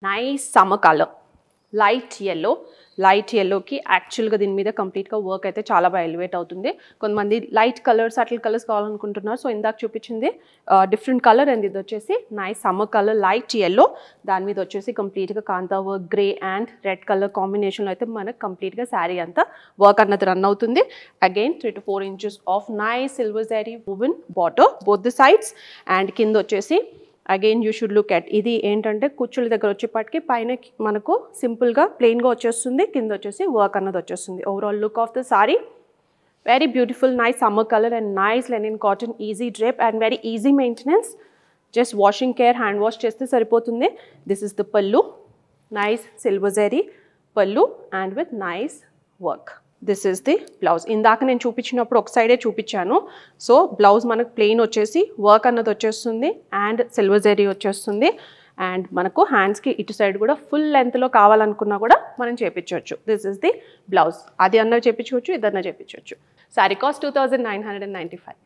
Nice summer colour light yellowకి యాక్చువల్గా దీని మీద కంప్లీట్గా వర్క్ అయితే చాలా బాగా ఎలివేట్ అవుతుంది. కొంతమంది లైట్ కలర్స్ సటిల్ కలర్స్ కావాలనుకుంటున్నారు. సో ఇందాక చూపించింది డిఫరెంట్ కలర్ అండ్ ఇది వచ్చేసి nice summer colour light yellow. దాని మీద వచ్చేసి కంప్లీట్గా Kantha work grey and red colour కాంబినేషన్లో అయితే మనకు కంప్లీట్గా శారీ అంతా వర్క్ అన్నది రన్ అవుతుంది. Again 3 to 4 inches of nice silver zari woven border both the sides and కింద వచ్చేసి again you should look at ఇది ఏంటంటే కుచ్చుల దగ్గర వచ్చేపాటికి పైన మనకు సింపుల్గా ప్లెయిన్గా వచ్చేస్తుంది, కింద వచ్చేసి వర్క్ అన్నది వచ్చేస్తుంది. Overall look of the sorry very beautiful nice summer colour and nice linen cotton easy drape and very easy maintenance. Just washing care hand wash చేస్తే సరిపోతుంది. దిస్ ఇస్ ద పల్లు నైస్ సిల్వర్ జరీ పల్లు and with nice work. This is the blouse. ఇందాక నేను చూపించినప్పుడు ఒక సైడే చూపించాను. సో బ్లౌజ్ మనకు ప్లెయిన్ వచ్చేసి వర్క్ అన్నది వచ్చేస్తుంది అండ్ సిల్వర్ జరీ వచ్చేస్తుంది అండ్ మనకు హ్యాండ్స్కి ఇటు సైడ్ కూడా ఫుల్ లెంత్లో కావాలనుకున్నా కూడా మనం చేపించవచ్చు. This is the blouse. అది అన్నది చేపించవచ్చు, ఇదన్నా చేపించవచ్చు. శారీ కాస్ట్ 2995.